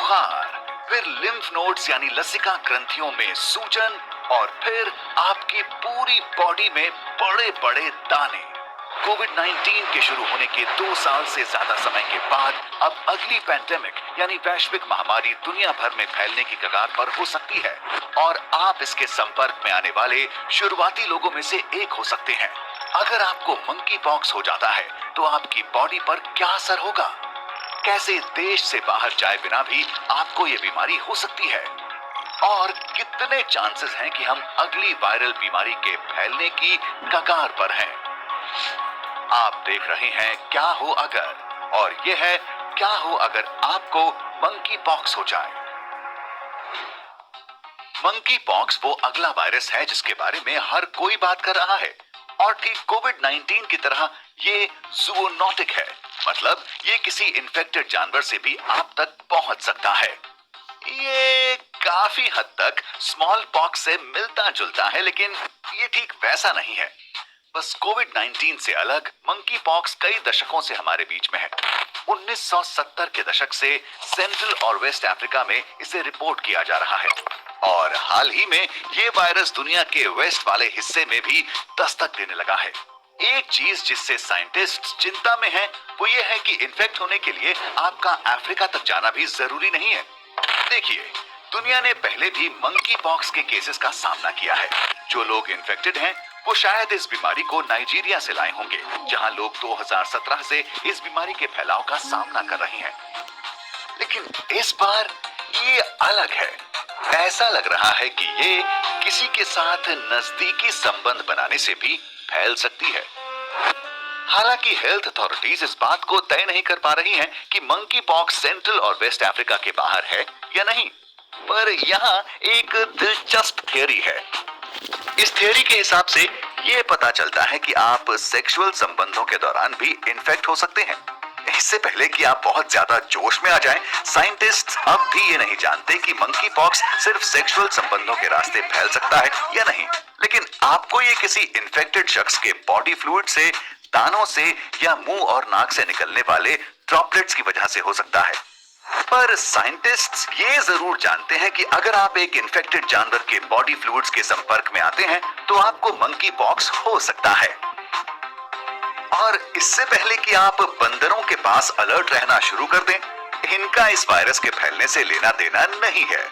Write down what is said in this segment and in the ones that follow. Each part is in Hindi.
बुखार, फिर लिम्फ नोड्स यानी लसिका ग्रंथियों में सूजन और फिर आपकी पूरी बॉडी में बड़े बड़े दाने। कोविड-19 के शुरू होने के 2 साल से ज्यादा समय के बाद अब अगली पैंडेमिक यानी वैश्विक महामारी दुनिया भर में फैलने की कगार पर हो सकती है और आप इसके संपर्क में आने वाले शुरुआती लोगों में से एक हो सकते हैं। अगर आपको मंकी पॉक्स हो जाता है तो आपकी बॉडी पर क्या असर होगा? कैसे देश से बाहर जाए बिना भी आपको ये बीमारी हो सकती है? और कितने चांसेस हैं कि हम अगली वायरल बीमारी के फैलने की कगार पर हैं? आप देख रहे हैं क्या हो अगर, और ये है क्या हो अगर आपको मंकी पॉक्स हो जाए। मंकी पॉक्स वो अगला वायरस है जिसके बारे में हर कोई बात कर रहा है और ठीक कोविड-19 की तरह ये ज़ूनोटिक है, मतलब ये किसी इन्फेक्टेड जानवर से भी आप तक पहुंच सकता है। ये काफी हद तक स्मॉल पॉक्स से मिलता जुलता है, लेकिन ये ठीक वैसा नहीं है। बस कोविड-19 से अलग मंकी पॉक्स कई दशकों से हमारे बीच में है। 1970 के दशक से सेंट्रल और वेस्ट अफ्रीका में इसे रिपोर्ट किया जा रहा है और हाल ही में ये वायरस दुनिया के वेस्ट वाले हिस्से में भी दस्तक देने लगा है। एक चीज जिससे साइंटिस्ट चिंता में हैं, वो ये है कि इन्फेक्ट होने के लिए आपका अफ्रीका तक जाना भी जरूरी नहीं है। देखिए, दुनिया ने पहले भी मंकी पॉक्स के केसेस का सामना किया है। जो लोग इन्फेक्टेड हैं वो शायद इस बीमारी को नाइजीरिया से लाए होंगे, जहां लोग 2017 से इस बीमारी के फैलाव का सामना कर रहे हैं। लेकिन इस बार ये अलग है। ऐसा लग रहा है कि ये किसी के साथ नजदीकी संबंध बनाने से भी फैल सकती है। हालांकि हेल्थ अथॉरिटीज इस बात को तय नहीं कर पा रही हैं कि मंकी पॉक्स सेंट्रल और वेस्ट अफ्रीका के बाहर है या नहीं, पर यहाँ एक दिलचस्प थियरी है। इस थियरी के हिसाब से ये पता चलता है कि आप सेक्सुअल संबंधों के दौरान भी इन्फेक्ट हो सकते हैं। इससे पहले कि आप बहुत ज्यादा जोश में आ जाएं, साइंटिस्ट्स अब भी ये नहीं जानते कि मंकी पॉक्स सिर्फ सेक्सुअल संबंधों के रास्ते फैल सकता है या नहीं, लेकिन आपको ये किसी इन्फेक्टेड शख्स के बॉडी फ्लूइड से, दानों से या मुंह और नाक से निकलने वाले ड्रॉपलेट्स की वजह से हो सकता है। पर साइंटिस्ट्स ये जरूर जानते हैं कि अगर आप एक इन्फेक्टेड जानवर के बॉडी फ्लूइड्स के संपर्क में आते हैं तो आपको मंकी पॉक्स हो सकता है। और इससे पहले कि आप बंदरों के पास अलर्ट रहना शुरू कर दें, इनका इस वायरस के फैलने से लेना देना नहीं है।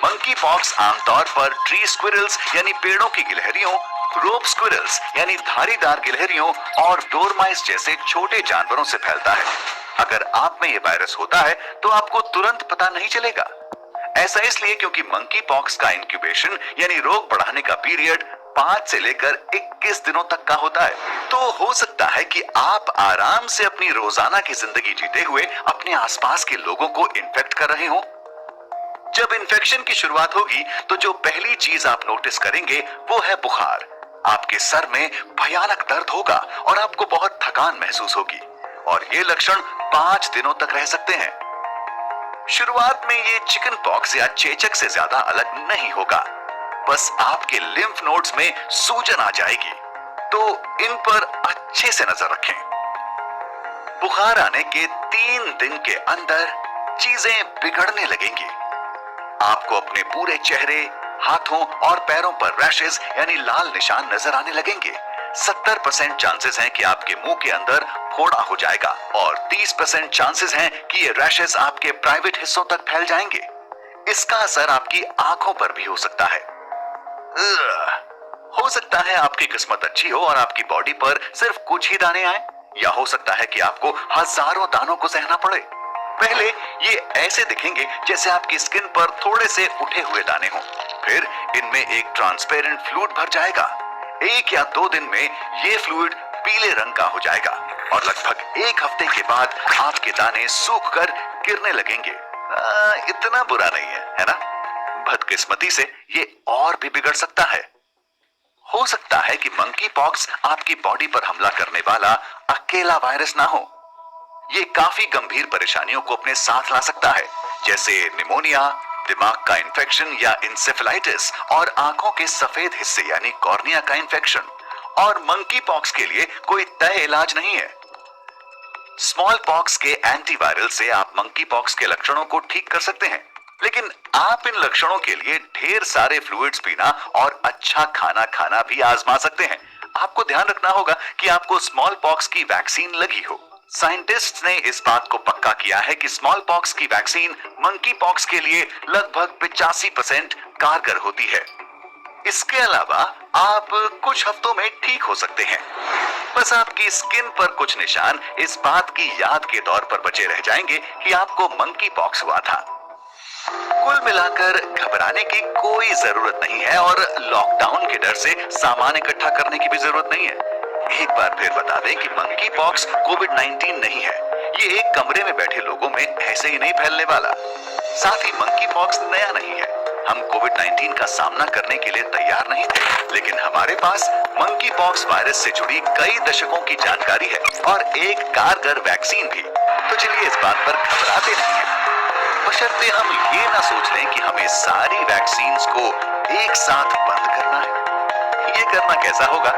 मंकी पॉक्स आमतौर पर ट्री स्क्विरल्स यानी पेड़ों की गिलहरियों, रोप स्क्विरल्स यानी धारीदार गिलहरियों और डोरमाइस जैसे छोटे जानवरों से फैलता है। अगर आप में ये वायरस होता है तो आपको तुरंत पता नहीं चलेगा। ऐसा इसलिए क्योंकि मंकी पॉक्स का इंक्यूबेशन यानी रोग बढ़ाने का पीरियड 5 से लेकर 21 दिनों तक का होता है। तो हो सकता है कि आप आराम से अपनी रोजाना की जिंदगी जीते हुए अपने आसपास के लोगों को इन्फेक्ट कर रहे हो। जब इन्फेक्शन की शुरुआत होगी तो जो पहली चीज आप नोटिस करेंगे वो है बुखार। आपके सर में भयानक दर्द होगा और आपको बहुत थकान महसूस होगी और ये लक्षण 5 दिनों तक रह सकते हैं। शुरुआत में ये चिकन पॉक्स या चेचक से ज्यादा अलग नहीं होगा, बस आपके लिम्फ नोड्स में सूजन आ जाएगी, तो इन पर अच्छे से नजर रखें। बुखार आने के 3 दिन के अंदर चीजें बिगड़ने लगेंगी। आपको अपने पूरे चेहरे, हाथों और पैरों पर रैशेस यानी लाल निशान नजर आने लगेंगे। 70% चांसेस हैं कि आपके मुंह के अंदर फोड़ा हो जाएगा और 30% चांसेस हैं कि ये रैशेस आपके प्राइवेट हिस्सों तक फैल जाएंगे। इसका असर आपकी आंखों पर भी हो सकता है। हो सकता है आपकी किस्मत अच्छी हो और आपकी बॉडी पर सिर्फ कुछ ही दाने आए, या हो सकता है कि आपको हजारों दानों को सहना पड़े। पहले ये ऐसे दिखेंगे जैसे आपकी स्किन पर थोड़े से उठे हुए दाने हों, फिर इनमें एक ट्रांसपेरेंट फ्लूइड भर जाएगा। 1 या 2 दिन में ये फ्लूइड पीले रंग का हो जाएगा और लगभग 1 हफ्ते के बाद आपके दाने सूख कर गिरने लगेंगे। इतना बुरा नहीं है ना? बदकिस्मती से ये और भी बिगड़ सकता है। हो सकता है कि मंकी पॉक्स आपकी बॉडी पर हमला करने वाला अकेला वायरस ना हो। ये काफी गंभीर परेशानियों को अपने साथ ला सकता है, जैसे निमोनिया, दिमाग का इंफेक्शन या इंसेफेलाइटिस और आंखों के सफेद हिस्से यानी कॉर्निया का इंफेक्शन। और मंकी पॉक्स के लिए कोई तय इलाज नहीं है। स्मॉल पॉक्स के एंटीवायरल से आप मंकी पॉक्स के लक्षणों को ठीक कर सकते हैं, लेकिन आप इन लक्षणों के लिए ढेर सारे फ्लूइड्स पीना और अच्छा खाना खाना भी आजमा सकते हैं। आपको ध्यान रखना होगा कि आपको स्मॉल पॉक्स की वैक्सीन लगी हो। साइंटिस्ट्स ने इस बात को पक्का किया है कि स्मॉल पॉक्स की वैक्सीन मंकी पॉक्स के लिए लगभग 85% कारगर होती है। इसके अलावा आप कुछ हफ्तों में ठीक हो सकते हैं। बस आपकी स्किन पर कुछ निशान इस बात की याद के तौर पर बचे रह जाएंगे कि आपको मंकी पॉक्स हुआ था। कुल मिलाकर घबराने की कोई जरूरत नहीं है और लॉकडाउन के डर से सामान इकट्ठा करने की भी जरूरत नहीं है। एक बार फिर बता दें कि मंकी पॉक्स कोविड-19 नहीं है। ये एक कमरे में बैठे लोगों में ऐसे ही नहीं फैलने वाला। साथ ही मंकी पॉक्स नया नहीं है। हम कोविड-19 का सामना करने के लिए तैयार नहीं थे, लेकिन हमारे पास मंकी पॉक्स वायरस से जुड़ी कई दशकों की जानकारी है और एक कारगर वैक्सीन भी। तो चलिए इस बात पर घबराते नहीं हैं। बशर्ते हम ये ना सोच लें कि हमें सारी वैक्सीन्स को एक साथ बंद करना है। ये करना कैसा होगा,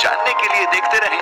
जानने के लिए देखते रहें